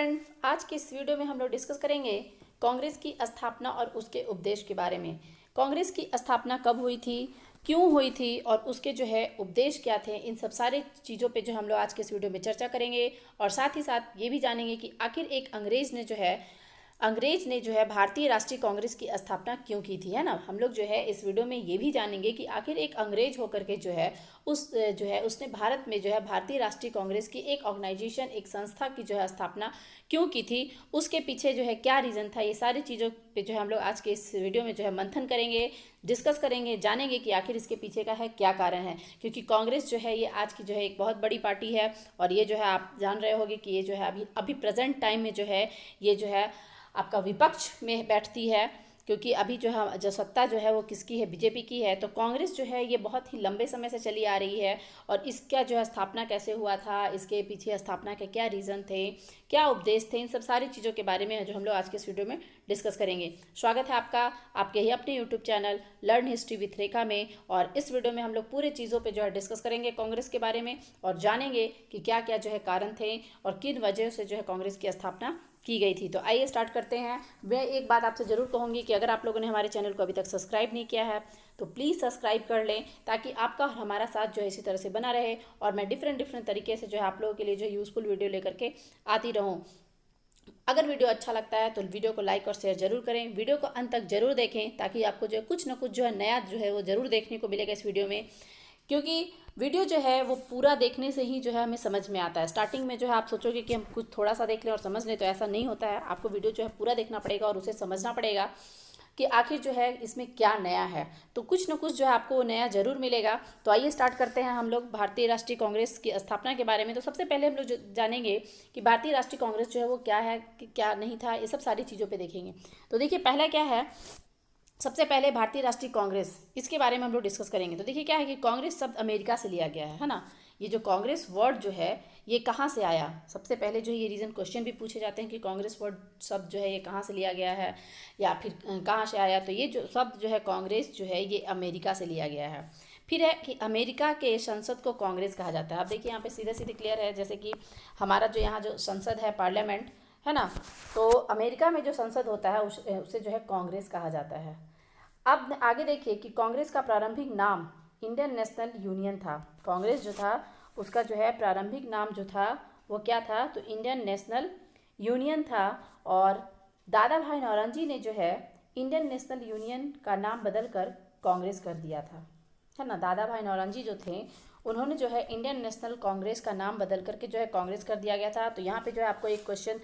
Friend, आज की इस वीडियो में हम लोग डिस्कस करेंगे कांग्रेस की स्थापना और उसके उपदेश के बारे में। कांग्रेस की स्थापना कब हुई थी, क्यों हुई थी और उसके जो है उपदेश क्या थे, इन सब सारे चीज़ों पे जो हम लोग आज के इस वीडियो में चर्चा करेंगे। और साथ ही साथ ये भी जानेंगे कि आखिर एक अंग्रेज ने जो है भारतीय राष्ट्रीय कांग्रेस की स्थापना क्यों की थी, है ना। हम लोग जो है इस वीडियो में ये भी जानेंगे कि आखिर एक अंग्रेज होकर के जो है उसने भारत में जो है भारतीय राष्ट्रीय कांग्रेस की एक ऑर्गेनाइजेशन, एक संस्था की जो है स्थापना क्यों की थी, उसके पीछे जो है क्या रीज़न था। ये सारी चीज़ों पे जो है हम लोग आज के इस वीडियो में जो है मंथन करेंगे, डिस्कस करेंगे, जानेंगे कि आखिर इसके पीछे का है क्या कारण है। क्योंकि कांग्रेस जो है ये आज की जो है एक बहुत बड़ी पार्टी है और ये जो है आप जान रहे होंगे कि ये जो है अभी प्रेजेंट टाइम में जो है ये जो है आपका विपक्ष में बैठती है। क्योंकि अभी जो सत्ता जो है वो किसकी है, बीजेपी की है। तो कांग्रेस जो है ये बहुत ही लंबे समय से चली आ रही है और इसका जो है स्थापना कैसे हुआ था, इसके पीछे स्थापना के क्या रीज़न थे, क्या उपदेश थे, इन सब सारी चीज़ों के बारे में जो हम लोग आज के इस वीडियो में डिस्कस करेंगे। स्वागत है आपका आपके ही अपने YouTube channel learn history with Rekha में। और इस वीडियो में हम लोग पूरे चीज़ों पे जो है डिस्कस करेंगे कांग्रेस के बारे में और जानेंगे कि क्या क्या जो है कारण थे और किन वजह से जो है कांग्रेस की स्थापना की गई थी। तो आइए स्टार्ट करते हैं। मैं एक बात आपसे ज़रूर कहूँगी कि अगर आप लोगों ने हमारे चैनल को अभी तक सब्सक्राइब नहीं किया है तो प्लीज़ सब्सक्राइब कर लें, ताकि आपका और हमारा साथ जो है इसी तरह से बना रहे और मैं डिफरेंट तरीके से जो है आप लोगों के लिए जो यूज़फुल वीडियो लेकर के आती रहूँ। अगर वीडियो अच्छा लगता है तो वीडियो को लाइक और शेयर जरूर करें, वीडियो को अंत तक जरूर देखें, ताकि आपको जो है कुछ ना कुछ जो है नया जो है वो ज़रूर देखने को मिलेगा इस वीडियो में। क्योंकि वीडियो जो है वो पूरा देखने से ही जो है हमें समझ में आता है। स्टार्टिंग में जो है आप सोचोगे कि हम कुछ थोड़ा सा देख लें और समझ लें, तो ऐसा नहीं होता है। आपको वीडियो जो है पूरा देखना पड़ेगा और उसे समझना पड़ेगा कि आखिर जो है इसमें क्या नया है। तो कुछ न कुछ जो है आपको नया जरूर मिलेगा। तो आइए स्टार्ट करते हैं हम लोग भारतीय राष्ट्रीय कांग्रेस की स्थापना के बारे में। तो सबसे पहले हम लोग जानेंगे कि भारतीय राष्ट्रीय कांग्रेस जो है वो क्या है, क्या नहीं था, ये सब सारी चीज़ों पर देखेंगे। तो देखिए पहला क्या है, सबसे पहले भारतीय राष्ट्रीय कांग्रेस, इसके बारे में हम लोग डिस्कस करेंगे। तो देखिए क्या है कि कांग्रेस शब्द अमेरिका से लिया गया है ना। ये जो कांग्रेस वर्ड जो है ये कहाँ से आया, सबसे पहले जो ये रीज़न क्वेश्चन भी पूछे जाते हैं कि कांग्रेस वर्ड शब्द जो है ये कहाँ से लिया गया है या फिर कहाँ से आया। तो ये जो शब्द जो है कांग्रेस जो है ये अमेरिका से लिया गया है। फिर है कि अमेरिका के संसद को कांग्रेस कहा जाता है। अब देखिए यहाँ पे सीधे सीधे क्लियर है, जैसे कि हमारा जो यहाँ जो संसद है, पार्लियामेंट है ना, तो अमेरिका में जो संसद होता है उसे जो है कांग्रेस कहा जाता है। अब आगे देखिए कि कांग्रेस का प्रारंभिक नाम इंडियन नेशनल यूनियन था। कांग्रेस जो था उसका जो है प्रारंभिक नाम जो था वो क्या था, तो इंडियन नेशनल यूनियन था। और दादा भाई नौरोजी ने जो है इंडियन नेशनल यूनियन का नाम बदलकर कांग्रेस कर दिया था, है ना। दादा भाई नौरोजी जो थे उन्होंने जो है इंडियन नेशनल कांग्रेस का नाम बदल करके जो है कांग्रेस कर दिया गया था। तो यहाँ पे जो है आपको एक क्वेश्चन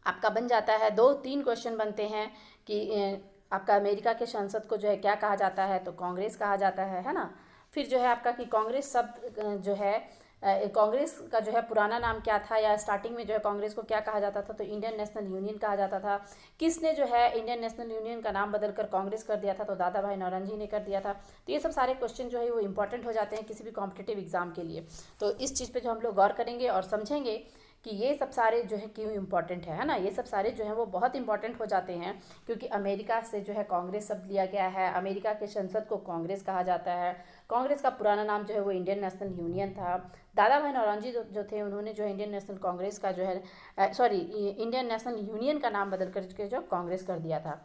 आपका बन जाता है, 2-3 क्वेश्चन बनते हैं कि आपका अमेरिका के संसद को जो है क्या कहा जाता है, तो कांग्रेस कहा जाता है ना। फिर जो है आपका कि कांग्रेस शब्द जो है कांग्रेस का जो है पुराना नाम क्या था, या स्टार्टिंग में जो है कांग्रेस को क्या कहा जाता था, तो इंडियन नेशनल यूनियन कहा जाता था। किसने जो है इंडियन नेशनल यूनियन का नाम बदलकर कांग्रेस कर दिया था, तो दादा भाई नौरोजी ने कर दिया था। तो ये सब सारे क्वेश्चन जो है वो इंपॉर्टेंट हो जाते हैं किसी भी कॉम्पिटिटिव एग्जाम के लिए। तो इस चीज़ पर जो हम लोग गौर करेंगे और समझेंगे कि ये सब सारे जो है क्यों इम्पॉर्टेंट है ना। ये सब सारे जो हैं वो बहुत इंपॉर्टेंट हो जाते हैं क्योंकि अमेरिका से जो है कांग्रेस शब्द लिया गया है। अमेरिका के संसद को कांग्रेस कहा जाता है। कांग्रेस का पुराना नाम जो है वो इंडियन नेशनल यूनियन था। दादा भाई नौरोजी जो थे उन्होंने जो है इंडियन नेशनल कांग्रेस का जो है इंडियन नेशनल यूनियन का नाम बदल करके जो कांग्रेस कर दिया था।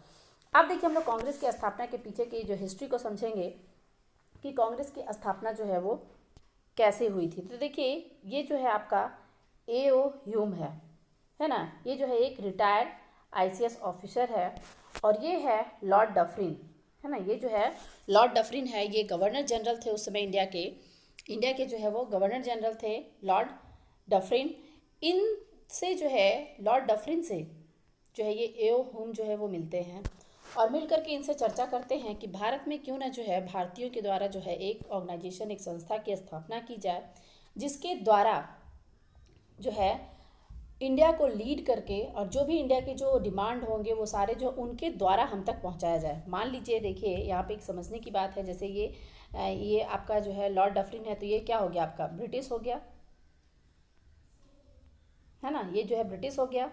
अब देखिए हम लोग कांग्रेस की स्थापना के पीछे की जो हिस्ट्री को समझेंगे कि कांग्रेस की स्थापना जो है वो कैसे हुई थी। तो देखिए ये जो है आपका A.O. ह्यूम है ना। ये जो है एक रिटायर्ड ICS ऑफिसर है और ये है लॉर्ड डफरिन, है ना। ये जो है लॉर्ड डफरिन है, ये गवर्नर जनरल थे उस समय इंडिया के जो है वो गवर्नर जनरल थे लॉर्ड डफरिन। इनसे जो है लॉर्ड डफरिन से जो है ये A.O. ह्यूम जो है वो मिलते हैं और मिल करके इनसे चर्चा करते हैं कि भारत में क्यों ना जो है भारतीयों के द्वारा जो है एक ऑर्गेनाइजेशन, एक संस्था की स्थापना की जाए, जिसके द्वारा जो है इंडिया को लीड करके और जो भी इंडिया के जो डिमांड होंगे वो सारे जो उनके द्वारा हम तक पहुंचाया जाए। मान लीजिए देखिए यहाँ पे एक समझने की बात है, जैसे ये आपका जो है लॉर्ड डफरिन है, तो ये क्या हो गया, आपका ब्रिटिश हो गया, है ना। ये जो है ब्रिटिश हो गया।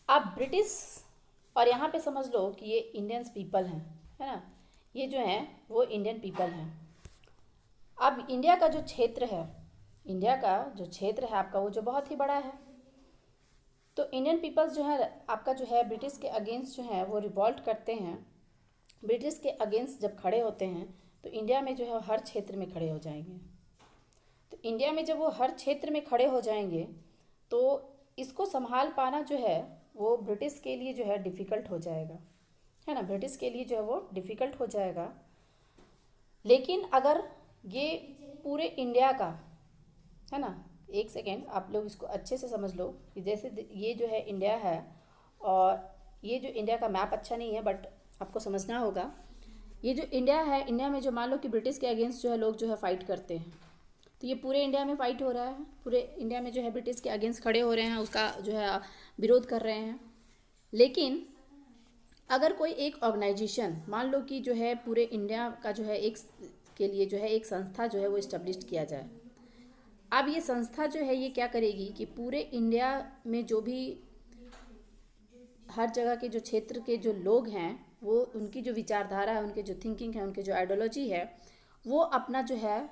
अब ब्रिटिश और यहाँ पे समझ लो कि ये इंडियंस पीपल हैं, है ना। ये जो हैं वो इंडियन पीपल हैं। अब इंडिया का जो क्षेत्र है आपका वो जो बहुत ही बड़ा है, तो इंडियन पीपल्स जो है आपका जो है ब्रिटिश के अगेंस्ट जो है वो रिवॉल्ट करते हैं। ब्रिटिश के अगेंस्ट जब खड़े होते हैं तो इंडिया में जो है हर क्षेत्र में खड़े हो जाएंगे। तो इंडिया में जब वो हर क्षेत्र में खड़े हो जाएंगे तो इसको संभाल पाना जो है वो ब्रिटिश के लिए जो है डिफ़िकल्ट हो जाएगा, है ना, ब्रिटिश के लिए जो है वो डिफ़िकल्ट हो जाएगा। लेकिन अगर ये पूरे इंडिया का, है ना, एक सेकेंड आप लोग इसको अच्छे से समझ लो कि जैसे ये जो है इंडिया है और ये जो इंडिया का मैप अच्छा नहीं है बट आपको समझना होगा। ये जो इंडिया है, इंडिया में जो मान लो कि ब्रिटिश के अगेंस्ट जो है लोग जो है फाइट करते हैं, तो ये पूरे इंडिया में फाइट हो रहा है, पूरे इंडिया में जो है ब्रिटिश के अगेंस्ट खड़े हो रहे हैं, उसका जो है विरोध कर रहे हैं। लेकिन अगर कोई एक ऑर्गेनाइजेशन मान लो कि जो है पूरे इंडिया का जो है एक के लिए जो है एक संस्था जो है वो इस्टेब्लिश किया जाए। अब ये संस्था जो है ये क्या करेगी कि पूरे इंडिया में जो भी हर जगह के जो क्षेत्र के जो लोग हैं वो उनकी जो विचारधारा है, उनके जो थिंकिंग है, उनके जो आइडियोलॉजी है, वो अपना जो है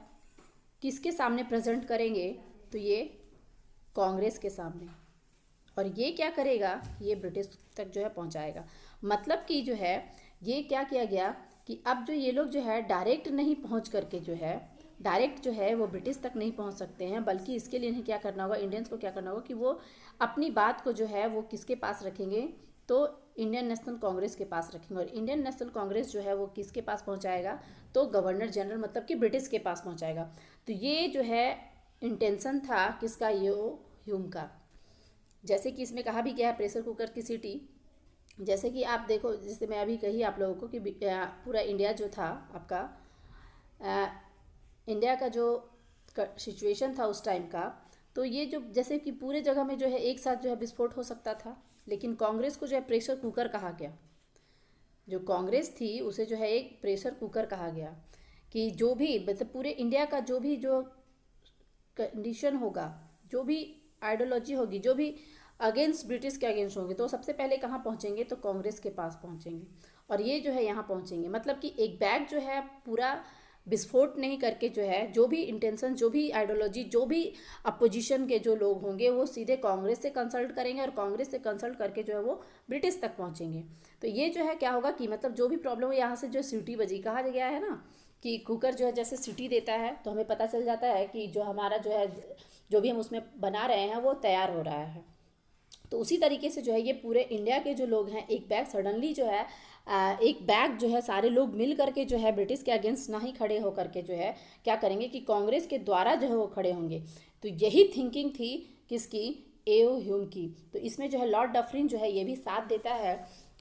किसके सामने प्रेजेंट करेंगे, तो ये कांग्रेस के सामने। और ये क्या करेगा, ये ब्रिटिश तक जो है पहुंचाएगा। मतलब कि जो है ये क्या किया गया कि अब जो ये लोग जो है डायरेक्ट नहीं पहुंच करके जो है डायरेक्ट जो है वो ब्रिटिश तक नहीं पहुंच सकते हैं, बल्कि इसके लिए इन्हें क्या करना होगा, इंडियंस को क्या करना होगा कि वो अपनी बात को जो है वो किसके पास रखेंगे, तो इंडियन नेशनल कांग्रेस के पास रखेंगे। और इंडियन नेशनल कांग्रेस जो है वो किसके पास पहुंचाएगा, तो गवर्नर जनरल मतलब कि ब्रिटिश के पास पहुंचाएगा। तो ये जो है इंटेंशन था किसका, ये ह्यूम का। जैसे कि इसमें कहा भी गया है प्रेशर कुकर की सीटी, जैसे कि आप देखो, जैसे मैं अभी कही आप लोगों को कि पूरा इंडिया जो था आपका, इंडिया का जो सिचुएशन था उस टाइम का, तो ये जो जैसे कि पूरे जगह में जो है एक साथ जो है विस्फोट हो सकता था, लेकिन कांग्रेस को जो है प्रेशर कुकर कहा गया। जो कांग्रेस थी उसे जो है एक प्रेशर कुकर कहा गया कि जो भी मतलब पूरे इंडिया का जो भी जो कंडीशन होगा, जो भी आइडियोलॉजी होगी, जो भी अगेंस्ट ब्रिटिश के अगेंस्ट होंगे, तो सबसे पहले कहाँ पहुँचेंगे, तो कांग्रेस के पास पहुँचेंगे। और ये जो है यहाँ पहुँचेंगे, मतलब कि एक बैग जो है पूरा विस्फोट नहीं करके जो है जो भी इंटेंशन, जो भी आइडियोलॉजी, जो भी अपोजिशन के जो लोग होंगे वो सीधे कांग्रेस से कंसल्ट करेंगे और कांग्रेस से कंसल्ट करके जो है वो ब्रिटिश तक पहुँचेंगे। तो ये जो है क्या होगा कि मतलब जो भी प्रॉब्लम है, यहाँ से जो सीटी बजी, कहा गया है ना कि कुकर जो है जैसे सीटी देता है तो हमें पता चल जाता है कि जो हमारा जो है जो भी हम उसमें बना रहे हैं वो तैयार हो रहा है। तो उसी तरीके से जो है ये पूरे इंडिया के जो लोग हैं, एक बैग सडनली जो है एक बैग जो है सारे लोग मिल करके जो है ब्रिटिश के अगेंस्ट ना ही खड़े होकर के जो है क्या करेंगे कि कांग्रेस के द्वारा जो है वो खड़े होंगे। तो यही थिंकिंग थी किसकी, एओ ह्यूम की। तो इसमें जो है लॉर्ड डफरिन जो है ये भी साथ देता है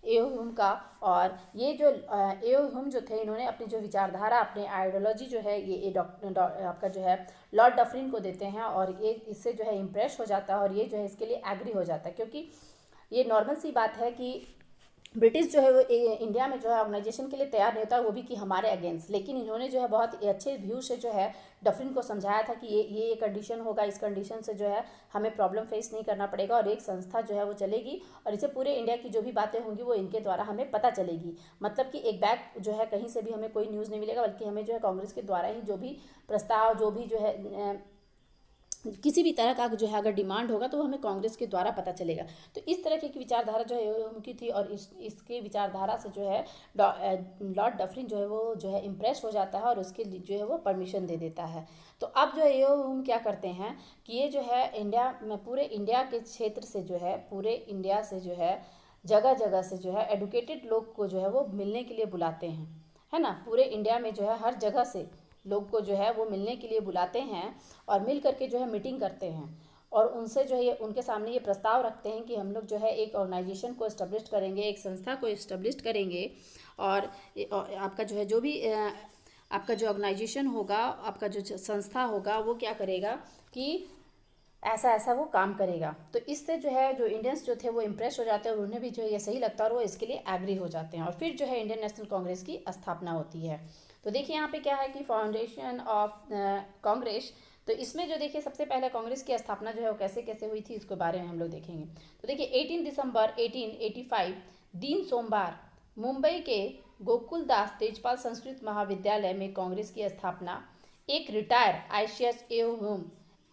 एओ ह्यूम का। और ये जो एओ ह्यूम जो थे, इन्होंने अपनी जो विचारधारा, अपनी आइडियोलॉजी जो है ये आपका जो है लॉर्ड डफरिन को देते हैं और ये इससे जो है इम्प्रेस हो जाता है और ये जो है इसके लिए एग्री हो जाता है। क्योंकि ये नॉर्मल सी बात है कि ब्रिटिश जो है वो इंडिया में जो है ऑर्गेनाइजेशन के लिए तैयार नहीं होता, वो भी कि हमारे अगेंस्ट। लेकिन इन्होंने जो है बहुत अच्छे व्यू से जो है डफरिन को समझाया था कि ये कंडीशन होगा, इस कंडीशन से जो है हमें प्रॉब्लम फेस नहीं करना पड़ेगा और एक संस्था जो है वो चलेगी और इसे पूरे इंडिया की जो भी बातें होंगी वो इनके द्वारा हमें पता चलेगी। मतलब कि एक बैग जो है कहीं से भी हमें कोई न्यूज़ नहीं मिलेगा, बल्कि हमें जो है कांग्रेस के द्वारा ही जो भी प्रस्ताव, जो भी जो है किसी भी तरह का जो है अगर डिमांड होगा तो वो हमें कांग्रेस के द्वारा पता चलेगा। तो इस तरह की विचारधारा जो है उनकी थी और इसके विचारधारा से जो है लॉर्ड डफरिन जो है वो जो है इम्प्रेस हो जाता है और उसके लिए जो है वो परमिशन दे देता है। तो अब जो है हम क्या करते हैं कि ये जो है इंडिया में, पूरे इंडिया के क्षेत्र से जो है, पूरे इंडिया से जो है जगह जगह से जो है एडुकेटेड लोग को जो है वो मिलने के लिए बुलाते हैं, है ना। पूरे इंडिया में जो है हर जगह से लोग को जो है वो मिलने के लिए बुलाते हैं और मिल करके जो है मीटिंग करते हैं और उनसे जो है ये उनके सामने ये प्रस्ताव रखते हैं कि हम लोग जो है एक ऑर्गेनाइजेशन को इस्टेब्लिश करेंगे, एक संस्था को इस्टेब्लिश करेंगे और आपका जो है जो भी आपका जो ऑर्गेनाइजेशन होगा, आपका जो संस्था होगा वो क्या करेगा कि ऐसा ऐसा वो काम करेगा। तो इससे जो है जो इंडियंस जो थे वो इम्प्रेस हो जाते हैं और उन्हें भी जो है ये सही लगता है और वो इसके लिए एग्री हो जाते हैं और फिर जो है इंडियन नेशनल कांग्रेस की स्थापना होती है। तो देखिए यहाँ पे क्या है कि फाउंडेशन ऑफ कांग्रेस। तो इसमें जो देखिए सबसे पहले कांग्रेस की स्थापना जो है वो कैसे कैसे हुई थी इसके बारे में हम लोग देखेंगे। तो देखिए 18 दिसंबर 1885 दिन सोमवार मुंबई के गोकुलदास तेजपाल संस्कृत महाविद्यालय में कांग्रेस की स्थापना एक रिटायर ICS एओ ह्यूम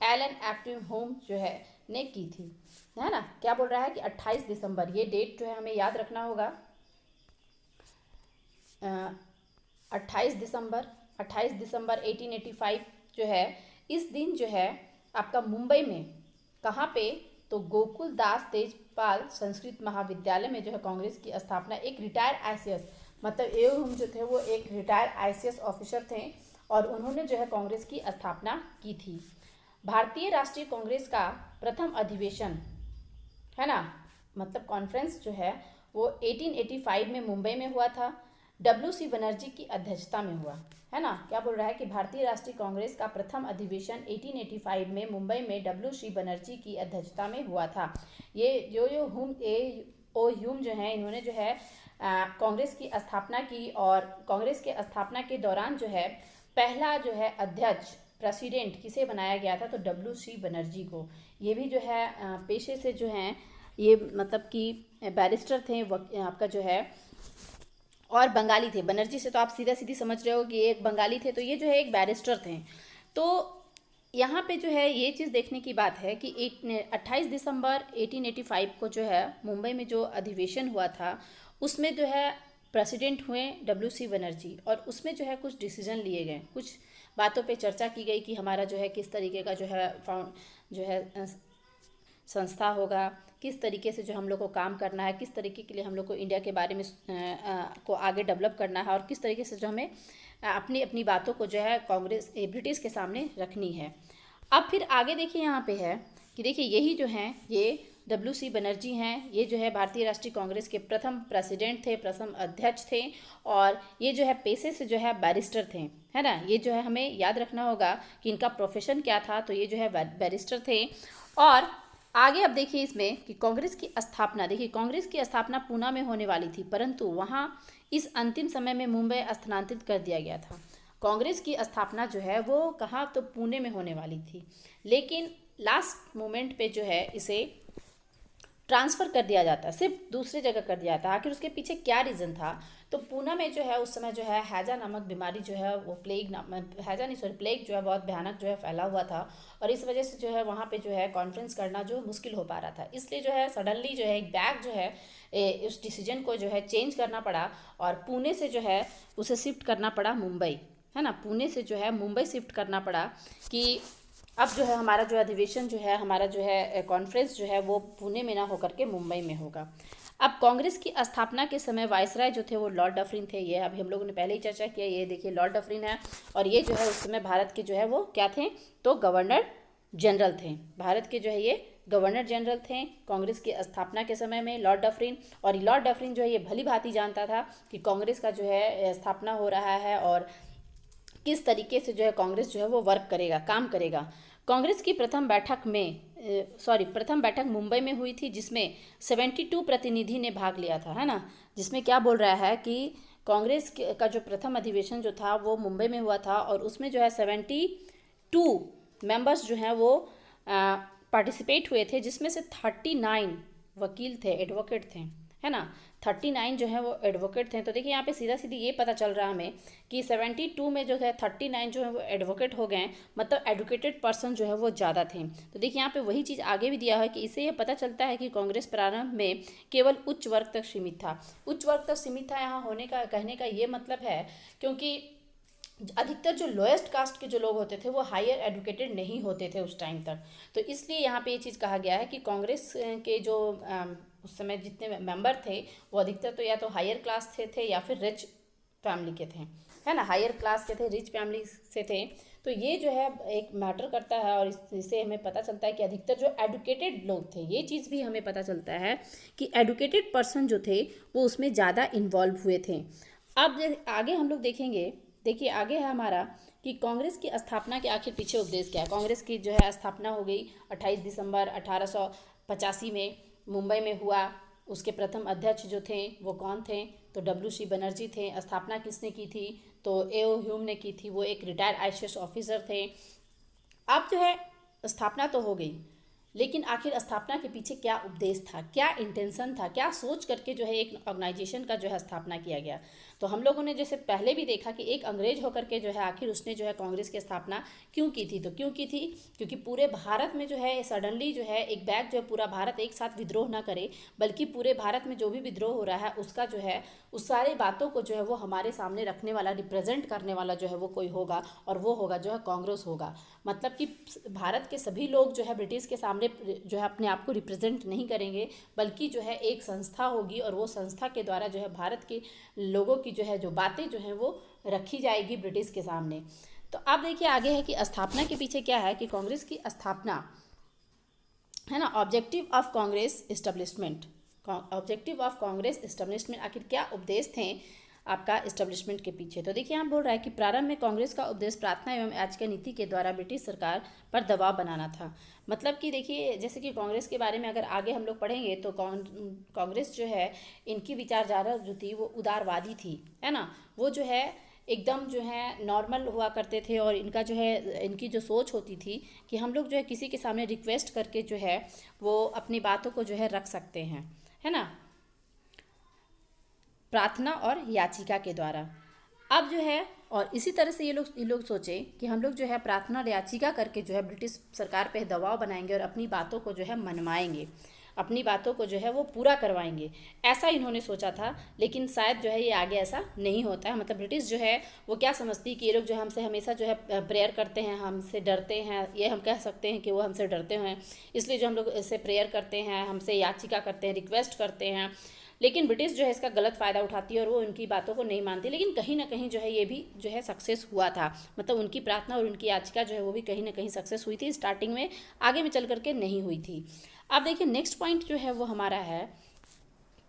एलन एक्टिव होम जो है ने की थी, है ना। क्या बोल रहा है कि 28 दिसंबर, ये डेट जो है हमें याद रखना होगा। 28 दिसंबर 1885 जो है, इस दिन जो है आपका मुंबई में, कहाँ पे, तो गोकुल दास तेजपाल संस्कृत महाविद्यालय में जो है कांग्रेस की स्थापना, एक रिटायर्ड आईसीएस, मतलब एओ जो थे वो एक रिटायर्ड आईसीएस ऑफिसर थे और उन्होंने जो है कांग्रेस की स्थापना की थी। भारतीय राष्ट्रीय कांग्रेस का प्रथम अधिवेशन, है ना, मतलब कॉन्फ्रेंस जो है वो 1885 में मुंबई में हुआ था। WC बनर्जी की अध्यक्षता में हुआ, है ना। क्या बोल रहा है कि भारतीय राष्ट्रीय कांग्रेस का प्रथम अधिवेशन 1885 में मुंबई में WC बनर्जी की अध्यक्षता में हुआ था। ये ह्यूम जो है, इन्होंने जो है कांग्रेस की स्थापना की और कांग्रेस के स्थापना के दौरान जो है पहला जो है अध्यक्ष, प्रेसिडेंट किसे बनाया गया था, तो WC बनर्जी को। ये भी जो है पेशे से जो हैं ये मतलब कि बैरिस्टर थे, आपका जो है, और बंगाली थे। बनर्जी से तो आप सीधा सीधी समझ रहे हो कि एक बंगाली थे, तो ये जो है एक बैरिस्टर थे। तो यहाँ पे जो है ये चीज़ देखने की बात है कि 28 दिसंबर 1885 को जो है मुंबई में जो अधिवेशन हुआ था उसमें जो है प्रेसिडेंट हुए WC बनर्जी, और उसमें जो है कुछ डिसीजन लिए गए, कुछ बातों पे चर्चा की गई कि हमारा जो है किस तरीके का जो है संस्था होगा, किस तरीके से जो हम लोग को काम करना है, किस तरीके के लिए हम लोग को इंडिया के बारे में को आगे डेवलप करना है, और किस तरीके से जो हमें अपनी अपनी बातों को जो है कांग्रेस ब्रिटिश के सामने रखनी है। अब फिर आगे देखिए यहाँ पे है कि देखिए यही जो हैं ये WC बनर्जी हैं, ये जो है भारतीय राष्ट्रीय कांग्रेस के प्रथम प्रेसिडेंट थे, प्रथम अध्यक्ष थे, और ये जो है पेशे से जो है बैरिस्टर थे, है ना। ये जो है हमें याद रखना होगा कि इनका प्रोफेशन क्या था, तो ये जो है बैरिस्टर थे। और आगे अब देखिए इसमें कि कांग्रेस की स्थापना, देखिए कांग्रेस की स्थापना पूना में होने वाली थी, परंतु वहाँ इस अंतिम समय में मुंबई स्थानांतरित कर दिया गया था। कांग्रेस की स्थापना जो है वो कहाँ, तो पुणे में होने वाली थी, लेकिन लास्ट मोमेंट पे जो है इसे ट्रांसफ़र कर दिया जाता, सिर्फ दूसरी जगह कर दिया जाता। आखिर उसके पीछे क्या रीज़न था, तो पूना में जो है उस समय जो है हैजा नामक बीमारी जो है वो प्लेग जो है बहुत भयानक जो है फैला हुआ था, और इस वजह से जो है वहाँ पे जो है कॉन्फ्रेंस करना जो मुश्किल हो पा रहा था। इसलिए जो है सडनली जो है एक बैग जो है उस डिसीजन को जो है चेंज करना पड़ा और पुणे से जो है उसे शिफ्ट करना पड़ा मुंबई, है ना। पुणे से जो है मुंबई शिफ्ट करना पड़ा कि अब जो है हमारा जो अधिवेशन जो है, हमारा जो है कॉन्फ्रेंस जो है वो पुणे में ना होकर के मुंबई में होगा। अब कांग्रेस की स्थापना के समय वायसराय जो थे वो लॉर्ड डफरिन थे। ये अभी हम लोगों ने पहले ही चर्चा किया, ये देखिए लॉर्ड डफरिन है, और ये जो है उस समय भारत के जो है वो क्या थे, तो गवर्नर जनरल थे। भारत के जो है ये गवर्नर जनरल थे कांग्रेस की स्थापना के समय में, लॉर्ड डफरिन। और लॉर्ड डफरिन जो है ये भली भांति जानता था कि कांग्रेस का जो है स्थापना हो रहा है और किस तरीके से जो है कांग्रेस जो है वो वर्क करेगा, काम करेगा। कांग्रेस की प्रथम बैठक मुंबई में हुई थी, जिसमें 72 प्रतिनिधि ने भाग लिया था, है ना। जिसमें क्या बोल रहा है कि कांग्रेस का जो प्रथम अधिवेशन जो था वो मुंबई में हुआ था, और उसमें जो है 72 मेंबर्स जो हैं वो पार्टिसिपेट हुए थे, जिसमें से 39 वकील थे, एडवोकेट थे, है ना। 39 जो है वो एडवोकेट थे। तो देखिए यहाँ पे सीधा सीधी ये पता चल रहा है हमें कि 72 में जो है 39 जो है वो एडवोकेट हो गए, मतलब एडुकेटेड पर्सन जो है वो ज़्यादा थे। तो देखिए यहाँ पे वही चीज़ आगे भी दिया है कि इससे ये पता चलता है कि कांग्रेस प्रारंभ में केवल उच्च वर्ग तक सीमित था। उच्च वर्ग तक सीमित था यहाँ होने का, कहने का ये मतलब है क्योंकि अधिकतर जो लोएस्ट कास्ट के जो लोग होते थे वो हायर एडुकेटेड नहीं होते थे उस टाइम तक। तो इसलिए यहाँ पे ये चीज़ कहा गया है कि कांग्रेस के जो उस समय जितने मेंबर थे वो अधिकतर तो या तो हायर क्लास थे या फिर रिच फैमिली के थे, है ना। हायर क्लास के थे, रिच फैमिली से थे। तो ये जो है एक मैटर करता है, और इससे हमें पता चलता है कि अधिकतर जो एडुकेटेड लोग थे, ये चीज़ भी हमें पता चलता है कि एडुकेटेड पर्सन जो थे वो उसमें ज़्यादा इन्वॉल्व हुए थे। अब आगे हम लोग देखेंगे, देखिए आगे है हमारा कि कांग्रेस की स्थापना के आखिर पीछे उद्देश्य क्या है। कांग्रेस की जो है स्थापना हो गई 28 दिसंबर 1885 में मुंबई में हुआ। उसके प्रथम अध्यक्ष जो थे वो कौन थे, तो WC बनर्जी थे। स्थापना किसने की थी, तो एओ ह्यूम ने की थी, वो एक रिटायर्ड आईसीएस ऑफिसर थे। अब जो है स्थापना तो हो गई, लेकिन आखिर स्थापना के पीछे क्या उपदेश था, क्या इंटेंशन था, क्या सोच करके जो है एक ऑर्गेनाइजेशन का जो है स्थापना किया गया। तो हम लोगों ने जैसे पहले भी देखा कि एक अंग्रेज होकर के जो है आखिर उसने जो है कांग्रेस की स्थापना क्यों की थी। तो क्यों की थी, क्योंकि पूरे भारत में जो है सडनली जो है एक बैग जो है पूरा भारत एक साथ विद्रोह ना करे, बल्कि पूरे भारत में जो भी विद्रोह हो रहा है उसका जो है उस सारी बातों को जो है वो हमारे सामने रखने वाला, रिप्रेजेंट करने वाला जो है वो कोई होगा, और वो होगा जो है कांग्रेस होगा। मतलब कि भारत के सभी लोग जो है ब्रिटिश के सामने जो है अपने आप को रिप्रेजेंट नहीं करेंगे, बल्कि जो है एक संस्था होगी, और वो संस्था के द्वारा जो है भारत के लोगों की जो है जो बातें जो हैं वो रखी जाएगी ब्रिटिश के सामने। तो आप देखिए आगे है कि स्थापना के पीछे क्या है, कि कांग्रेस की स्थापना है ना, objective of Congress establishment, objective of Congress establishment, आखिर क्या उपदेश थे आपका इस्टेब्लिशमेंट के पीछे। तो देखिए यहाँ बोल रहा है कि प्रारंभ में कांग्रेस का उद्देश्य प्रार्थना एवं याचिका नीति के द्वारा ब्रिटिश सरकार पर दबाव बनाना था। मतलब कि देखिए जैसे कि कांग्रेस के बारे में अगर आगे हम लोग पढ़ेंगे तो कांग्रेस जो है इनकी विचारधारा जो थी वो उदारवादी थी, है ना। वो जो है एकदम जो है नॉर्मल हुआ करते थे, और इनका जो है इनकी जो सोच होती थी कि हम लोग जो है किसी के सामने रिक्वेस्ट करके जो है वो अपनी बातों को जो है रख सकते हैं, है ना, प्रार्थना और याचिका के द्वारा। अब जो है और इसी तरह से ये लोग सोचें कि हम लोग जो है प्रार्थना और याचिका करके जो है ब्रिटिश सरकार पे दबाव बनाएंगे और अपनी बातों को जो है मनवाएंगे, अपनी बातों को जो है वो पूरा करवाएंगे, ऐसा इन्होंने सोचा था। लेकिन शायद जो है ये आगे ऐसा नहीं होता है। मतलब ब्रिटिश जो है वो क्या समझती है कि ये लोग जो हमसे हमेशा जो है प्रेयर करते हैं, हमसे डरते हैं, ये हम कह सकते हैं कि वो हमसे डरते हैं, इसलिए जो हम लोग इससे प्रेयर करते हैं, हमसे याचिका करते हैं, रिक्वेस्ट करते हैं। लेकिन ब्रिटिश जो है इसका गलत फ़ायदा उठाती है और वो उनकी बातों को नहीं मानती। लेकिन कहीं ना कहीं जो है ये भी जो है सक्सेस हुआ था। मतलब उनकी प्रार्थना और उनकी याचिका जो है वो भी कहीं ना कहीं सक्सेस हुई थी स्टार्टिंग में, आगे में चल करके नहीं हुई थी। अब देखिए नेक्स्ट पॉइंट जो है वो हमारा है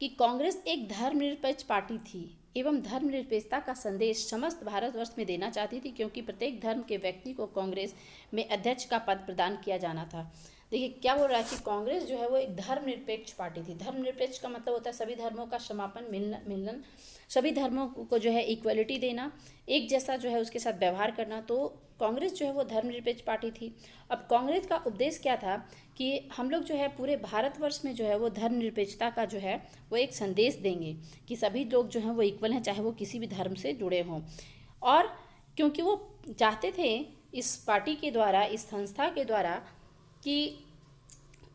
कि कांग्रेस एक धर्मनिरपेक्ष पार्टी थी एवं धर्मनिरपेक्षता का संदेश समस्त भारतवर्ष में देना चाहती थी, क्योंकि प्रत्येक धर्म के व्यक्ति को कांग्रेस में अध्यक्ष का पद प्रदान किया जाना था। देखिए क्या बोल रहा है कि कांग्रेस जो है वो एक धर्मनिरपेक्ष पार्टी थी। धर्मनिरपेक्ष का मतलब होता है सभी धर्मों का समापन, मिलन, सभी धर्मों को जो है इक्वलिटी देना, एक जैसा जो है उसके साथ व्यवहार करना। तो कांग्रेस जो है वो धर्मनिरपेक्ष पार्टी थी। अब कांग्रेस का उपदेश क्या था कि हम लोग जो है पूरे भारतवर्ष में जो है वो धर्मनिरपेक्षता का जो है वो एक संदेश देंगे कि सभी लोग जो हैं वो इक्वल हैं, चाहे वो किसी भी धर्म से जुड़े हों। और क्योंकि वो चाहते थे इस पार्टी के द्वारा, इस संस्था के द्वारा, कि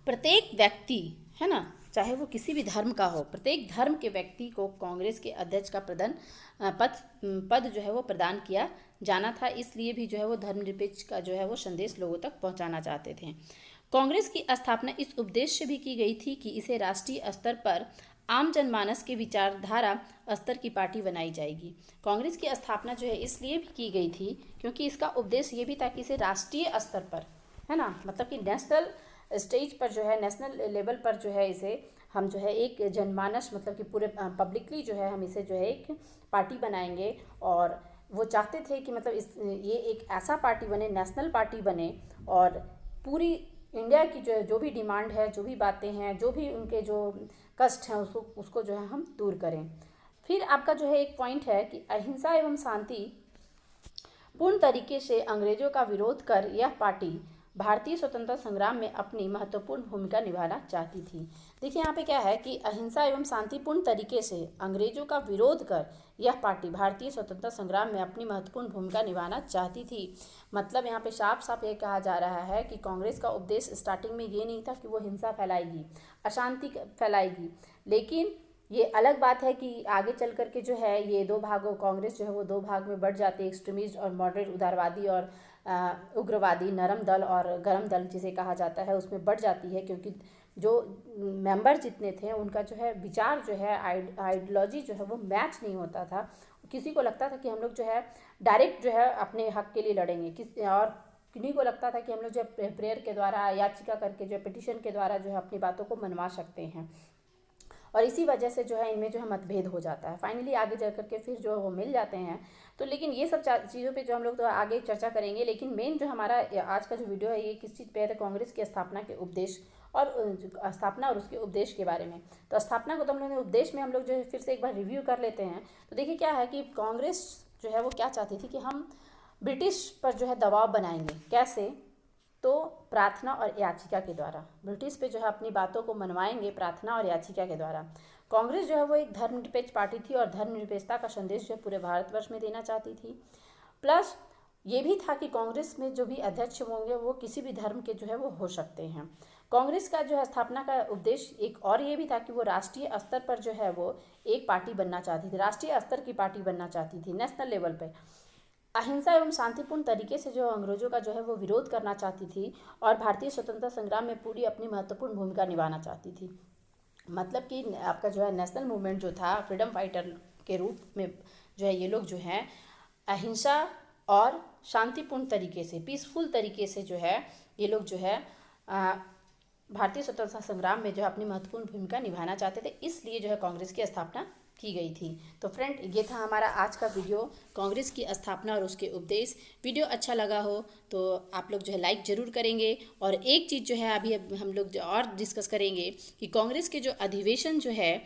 प्रत्येक व्यक्ति, है ना, चाहे वो किसी भी धर्म का हो, प्रत्येक धर्म के व्यक्ति को कांग्रेस के अध्यक्ष का पद जो है वो प्रदान किया जाना था। इसलिए भी जो है वो धर्मनिरपेक्ष का जो है वो संदेश लोगों तक पहुंचाना चाहते थे। कांग्रेस की स्थापना इस उद्देश्य से भी की गई थी कि इसे राष्ट्रीय स्तर पर आम जनमानस के विचारधारा स्तर की पार्टी बनाई जाएगी। कांग्रेस की स्थापना जो है इसलिए भी की गई थी क्योंकि इसका उद्देश्य ये भी था कि इसे राष्ट्रीय स्तर पर, है ना, मतलब कि नेशनल स्टेज पर जो है, नेशनल लेवल पर जो है इसे हम जो है एक जनमानस, मतलब कि पूरे पब्लिकली जो है हम इसे जो है एक पार्टी बनाएंगे। और वो चाहते थे कि मतलब ये एक ऐसा पार्टी बने, नेशनल पार्टी बने, और पूरी इंडिया की जो भी डिमांड है, जो भी बातें हैं, जो भी उनके जो कष्ट हैं उसको जो है हम दूर करें। फिर आपका जो है एक पॉइंट है कि अहिंसा एवं शांति पूर्ण तरीके से अंग्रेजों का विरोध कर यह पार्टी भारतीय स्वतंत्रता संग्राम में अपनी महत्वपूर्ण भूमिका निभाना चाहती थी। देखिए यहाँ पे क्या है कि अहिंसा एवं शांतिपूर्ण तरीके से अंग्रेजों का विरोध कर यह पार्टी भारतीय स्वतंत्रता संग्राम में अपनी महत्वपूर्ण भूमिका निभाना चाहती थी। मतलब यहाँ पे साफ साफ ये कहा जा रहा है कि कांग्रेस का उद्देश्य स्टार्टिंग में ये नहीं था कि वो हिंसा फैलाएगी, अशांति फैलाएगी। लेकिन ये अलग बात है कि आगे चल करके जो है ये दो भागों, कांग्रेस जो है वो दो भाग में बढ़ जाती है, एक्सट्रीमिस्ट और मॉडरेट, उदारवादी और उग्रवादी, नरम दल और गरम दल जिसे कहा जाता है, उसमें बढ़ जाती है। क्योंकि जो मेंबर जितने थे उनका जो है विचार जो है, आइडियोलॉजी जो है वो मैच नहीं होता था। किसी को लगता था कि हम लोग जो है डायरेक्ट जो है अपने हक के लिए लड़ेंगे, और किन्हीं को लगता था कि हम लोग जो है प्रेयर के द्वारा, याचिका करके, जो पिटिशन के द्वारा जो है अपनी बातों को मनवा सकते हैं। और इसी वजह से जो है इनमें जो है मतभेद हो जाता है। फाइनली आगे जा करके फिर जो है वो मिल जाते हैं। तो लेकिन ये सब चीज़ों पे जो हम लोग तो आगे चर्चा करेंगे। लेकिन मेन जो हमारा आज का जो वीडियो है ये किस चीज़ पे है, तो कांग्रेस की स्थापना के उद्देश्य और स्थापना और उसके उद्देश्य के बारे में। तो स्थापना को तो हम लोग ने उद्देश्य में हम लोग जो है फिर से एक बार रिव्यू कर लेते हैं। तो देखिए क्या है कि कांग्रेस जो है वो क्या चाहती थी कि हम ब्रिटिश पर जो है दबाव बनाएंगे। कैसे? तो प्रार्थना और याचिका के द्वारा ब्रिटिश पे जो है अपनी बातों को मनवाएंगे प्रार्थना और याचिका के द्वारा। कांग्रेस जो है वो एक धर्मनिरपेक्ष पार्टी थी और धर्मनिरपेक्षता का संदेश जो है पूरे भारतवर्ष में देना चाहती थी। प्लस ये भी था कि कांग्रेस में जो भी अध्यक्ष होंगे वो किसी भी धर्म के जो है वो हो सकते हैं। कांग्रेस का जो है स्थापना का उद्देश्य एक और ये भी था कि वो राष्ट्रीय स्तर पर जो है वो एक पार्टी बनना चाहती थी, राष्ट्रीय स्तर की पार्टी बनना चाहती थी, नेशनल लेवल पर अहिंसा एवं शांतिपूर्ण तरीके से जो अंग्रेजों का जो है वो विरोध करना चाहती थी और भारतीय स्वतंत्रता संग्राम में पूरी अपनी महत्वपूर्ण भूमिका निभाना चाहती थी। मतलब कि आपका जो है नेशनल मूवमेंट जो था फ्रीडम फाइटर के रूप में जो है ये लोग जो हैं अहिंसा और शांतिपूर्ण तरीके से पीसफुल तरीके से जो है ये लोग जो है भारतीय स्वतंत्रता संग्राम में जो है अपनी महत्वपूर्ण भूमिका निभाना चाहते थे, इसलिए जो है कांग्रेस की स्थापना की गई थी। तो फ्रेंड ये था हमारा आज का वीडियो कांग्रेस की स्थापना और उसके उपदेश। वीडियो अच्छा लगा हो तो आप लोग जो है लाइक ज़रूर करेंगे। और एक चीज़ जो है अभी हम लोग जो और डिस्कस करेंगे कि कांग्रेस के जो अधिवेशन जो है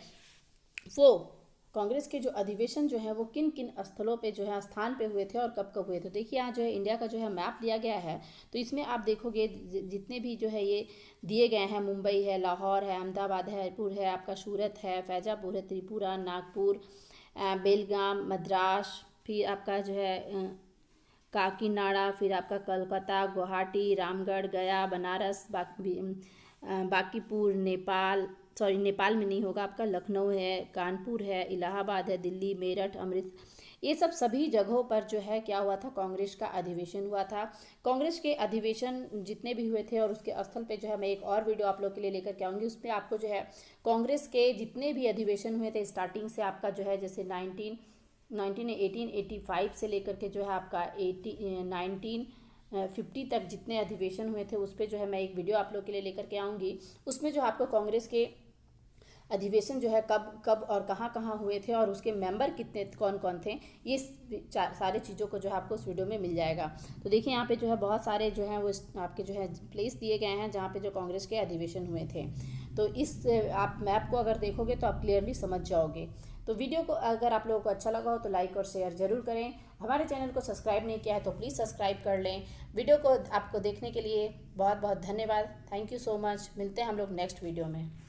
वो कांग्रेस के जो अधिवेशन जो है वो किन किन स्थलों पे जो है स्थान पे हुए थे और कब कब हुए थे। देखिए यहाँ जो है इंडिया का जो है मैप दिया गया है, तो इसमें आप देखोगे जितने भी जो है ये दिए गए हैं, मुंबई है, लाहौर है, अहमदाबाद है, जयपुर है, आपका सूरत है, फैजापुर है, त्रिपुरा, नागपुर, बेलगाम, मद्रास, फिर आपका जो है काकीनाडा, फिर आपका कलकत्ता, गुवाहाटी, रामगढ़, गया, बनारस, बांकीपुर, नेपाल में नहीं होगा, आपका लखनऊ है, कानपुर है, इलाहाबाद है, दिल्ली, मेरठ, अमृतसर, ये सभी जगहों पर जो है क्या हुआ था, कांग्रेस का अधिवेशन हुआ था। कांग्रेस के अधिवेशन जितने भी हुए थे और उसके स्थल पे जो है मैं एक और वीडियो आप लोग के लिए लेकर के आऊँगी। उसमें आपको जो है कांग्रेस के जितने भी अधिवेशन हुए थे स्टार्टिंग से आपका जो है जैसे 1885 से लेकर के जो है आपका 1950 तक जितने अधिवेशन हुए थे उस पर जो है मैं एक वीडियो आप लोग के लिए लेकर के आऊँगी। उसमें जो आपको कांग्रेस के अधिवेशन जो है कब कब और कहाँ कहाँ हुए थे और उसके मेंबर कितने कौन कौन थे, ये सारे चीज़ों को जो है आपको उस वीडियो में मिल जाएगा। तो देखिए यहाँ पे जो है बहुत सारे जो हैं वो आपके जो है प्लेस दिए गए हैं जहाँ पे जो कांग्रेस के अधिवेशन हुए थे। तो इस आप मैप को अगर देखोगे तो आप क्लियरली समझ जाओगे। तो वीडियो को अगर आप लोगों को अच्छा लगा हो तो लाइक और शेयर ज़रूर करें। हमारे चैनल को सब्सक्राइब नहीं किया है तो प्लीज़ सब्सक्राइब कर लें। वीडियो को आपको देखने के लिए बहुत बहुत धन्यवाद। Thank you so much. मिलते हैं हम लोग नेक्स्ट वीडियो में।